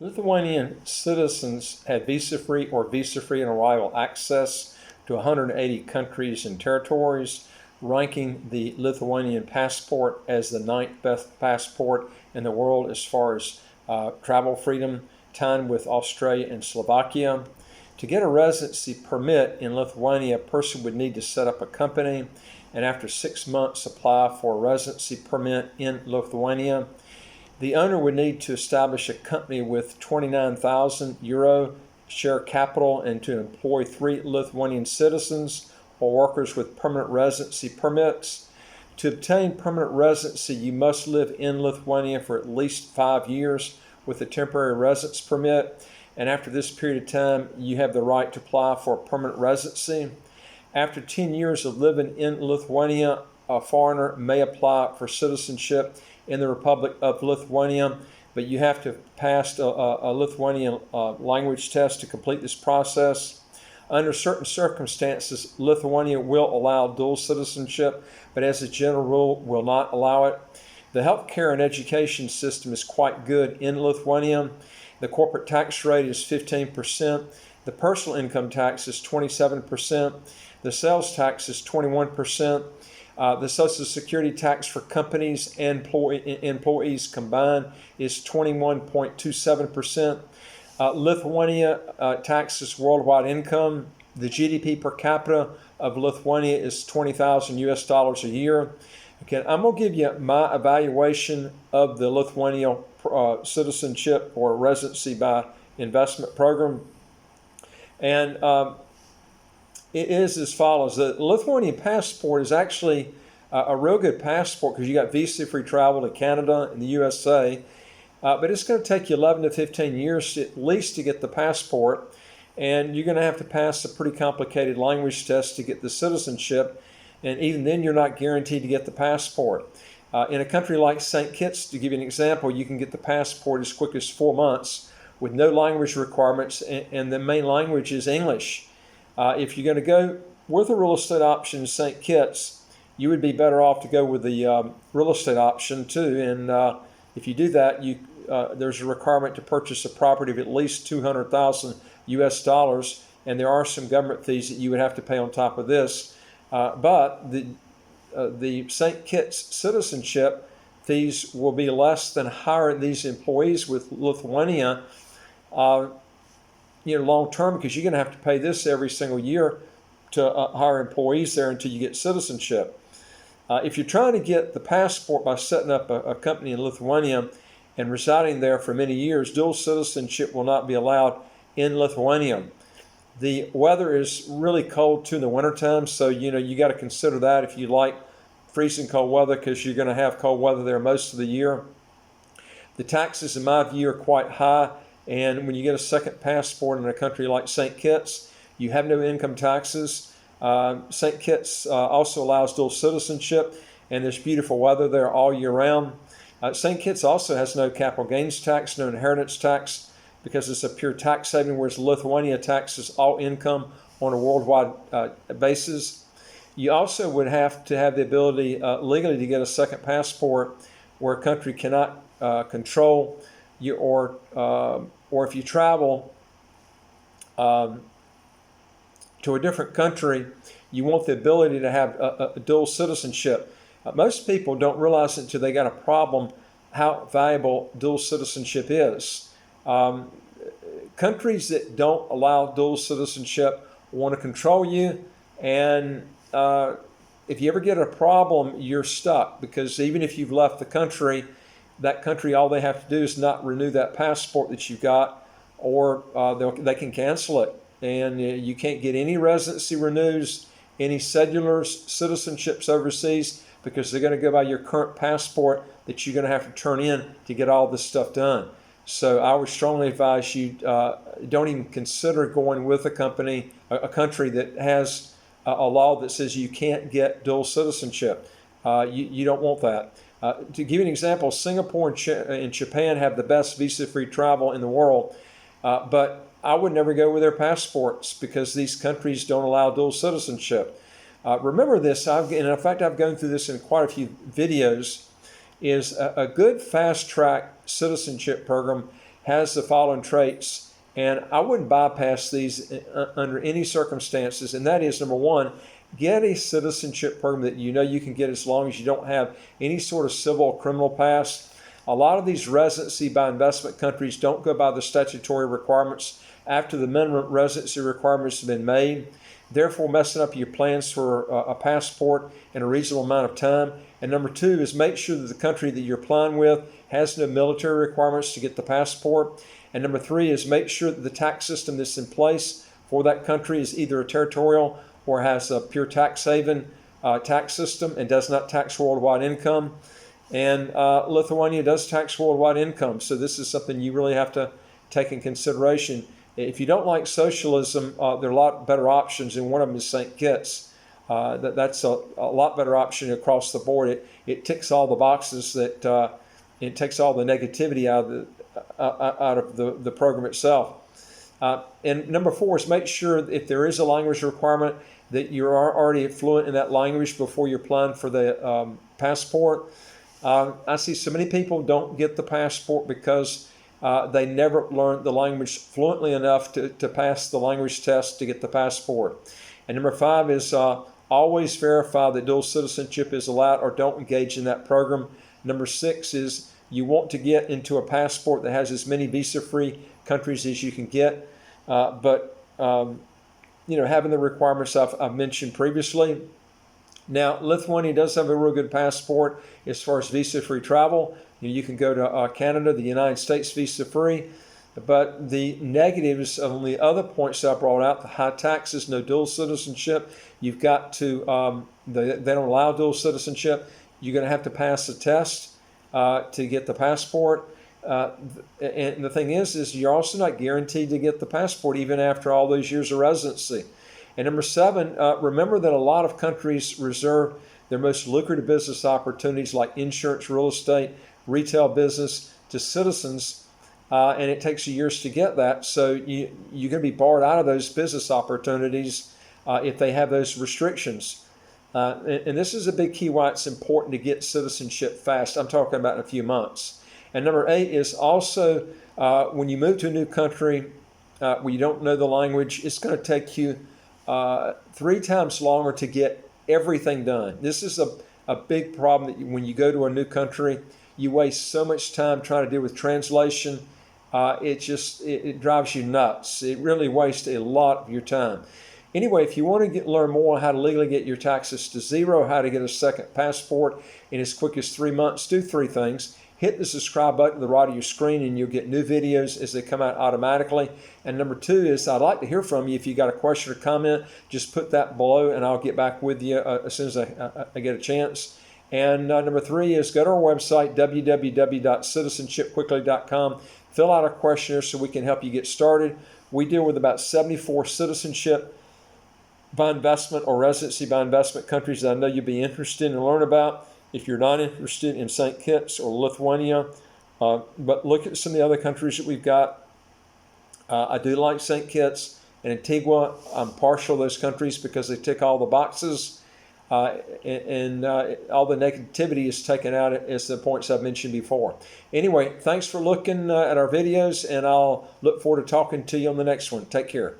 Lithuanian citizens have visa-free or visa-free and arrival access to 180 countries and territories, ranking the Lithuanian passport as the 9th best passport in the world as far as travel freedom, tied with Australia and Slovakia. To get a residency permit in Lithuania, a person would need to set up a company and after 6 months apply for a residency permit in Lithuania. The owner would need to establish a company with 29,000 euro share capital and to employ 3 Lithuanian citizens or workers with permanent residency permits. To obtain permanent residency, you must live in Lithuania for at least 5 years with a temporary residence permit, and after this period of time, you have the right to apply for a permanent residency. After 10 years of living in Lithuania, a foreigner may apply for citizenship in the Republic of Lithuania, but you have to pass a Lithuanian language test to complete this process. Under certain circumstances, Lithuania will allow dual citizenship, but as a general rule, will not allow it. The healthcare and education system is quite good in Lithuania. The corporate tax rate is 15%. The personal income tax is 27%. The sales tax is 21%. The Social Security tax for companies and employees combined is 21.27%. Lithuania taxes worldwide income. The GDP per capita of Lithuania is $20,000 a year. Okay, I'm going to give you my evaluation of the Lithuania citizenship or residency by investment program. And it is as follows. The Lithuanian passport is actually a real good passport because you got visa-free travel to Canada and the USA, but it's going to take you 11 to 15 years at least to get the passport, and you're going to have to pass a pretty complicated language test to get the citizenship, and even then you're not guaranteed to get the passport. In a country like St. Kitts, to give you an example, you can get the passport as quick as 4 months with no language requirements, and the main language is English. If you're going to go with a real estate option in St. Kitts, you would be better off to go with the real estate option too. And if you do that, there's a requirement to purchase a property of at least $200,000 US, and there are some government fees that you would have to pay on top of this. But the St. Kitts citizenship fees will be less than hiring these employees with Lithuania long term, because you're going to have to pay this every single year to hire employees there until you get citizenship. If you're trying to get the passport by setting up a company in Lithuania and residing there for many years, dual citizenship will not be allowed in Lithuania. The weather is really cold too in the wintertime, so you got to consider that if you like freezing cold weather, because you're going to have cold weather there most of the year. The taxes, in my view, are quite high. And when you get a second passport in a country like St. Kitts, you have no income taxes. St. Kitts also allows dual citizenship, and there's beautiful weather there all year round. St. Kitts also has no capital gains tax, no inheritance tax, because it's a pure tax saving, whereas Lithuania taxes all income on a worldwide basis. You also would have to have the ability legally to get a second passport where a country cannot control you, or if you travel to a different country, you want the ability to have a dual citizenship. Most people don't realize until they got a problem how valuable dual citizenship is. Countries that don't allow dual citizenship want to control you, and if you ever get a problem, you're stuck, because even if you've left the country, that country, all they have to do is not renew that passport that you've got, or they can cancel it. And you can't get any residency renews, any cedulars, citizenships overseas, because they're going to go by your current passport that you're going to have to turn in to get all this stuff done. So I would strongly advise you don't even consider going with a country that has a law that says you can't get dual citizenship. You don't want that. To give you an example, Singapore and Japan have the best visa-free travel in the world, but I would never go with their passports because these countries don't allow dual citizenship. Remember this, and in fact I've gone through this in quite a few videos, is a good fast-track citizenship program has the following traits, and I wouldn't bypass these under any circumstances, and that is, number one, get a citizenship program that you know you can get as long as you don't have any sort of civil or criminal past. A lot of these residency by investment countries don't go by the statutory requirements after the minimum residency requirements have been made, therefore messing up your plans for a passport in a reasonable amount of time. And number two is make sure that the country that you're applying with has no military requirements to get the passport. And number three is make sure that the tax system that's in place for that country is either a territorial or has a pure tax haven tax system and does not tax worldwide income. And Lithuania does tax worldwide income, so this is something you really have to take in consideration. If you don't like socialism, there are a lot better options, and one of them is St. Kitts. That's a lot better option across the board. It ticks all the boxes that it takes all the negativity out of the program itself. And number four is make sure if there is a language requirement that you are already fluent in that language before you're applying for the passport. I see so many people don't get the passport because they never learned the language fluently enough to pass the language test to get the passport. And number five is always verify that dual citizenship is allowed or don't engage in that program. Number six is you want to get into a passport that has as many visa-free countries as you can get, but having the requirements I've mentioned previously. Now, Lithuania does have a real good passport as far as visa-free travel. You can go to Canada, the United States visa-free. But the negatives on the other points I brought out, the high taxes, no dual citizenship. You've got to, they don't allow dual citizenship. You're going to have to pass a test to get the passport. And the thing is you're also not guaranteed to get the passport even after all those years of residency. And number seven, remember that a lot of countries reserve their most lucrative business opportunities like insurance, real estate, retail business to citizens, and it takes you years to get that. So you're going to be barred out of those business opportunities if they have those restrictions. And this is a big key why it's important to get citizenship fast. I'm talking about in a few months. And number eight is also when you move to a new country where you don't know the language, it's going to take you 3 times longer to get everything done. This is a big problem that when you go to a new country, you waste so much time trying to deal with translation. It drives you nuts. It really wastes a lot of your time. Anyway, if you want to learn more on how to legally get your taxes to zero, how to get a second passport in as quick as 3 months, do 3 things. Hit the subscribe button to the right of your screen and you'll get new videos as they come out automatically. And number 2 is I'd like to hear from you. If you got a question or comment, just put that below and I'll get back with you as soon as I get a chance. And number 3 is go to our website, www.citizenshipquickly.com. Fill out a questionnaire so we can help you get started. We deal with about 74 citizenship by investment or residency by investment countries that I know you'd be interested in and learn about. If you're not interested in St. Kitts or Lithuania, but look at some of the other countries that we've got. I do like St. Kitts and Antigua. I'm partial to those countries because they tick all the boxes and all the negativity is taken out as the points I've mentioned before. Anyway, thanks for looking at our videos, and I'll look forward to talking to you on the next one. Take care.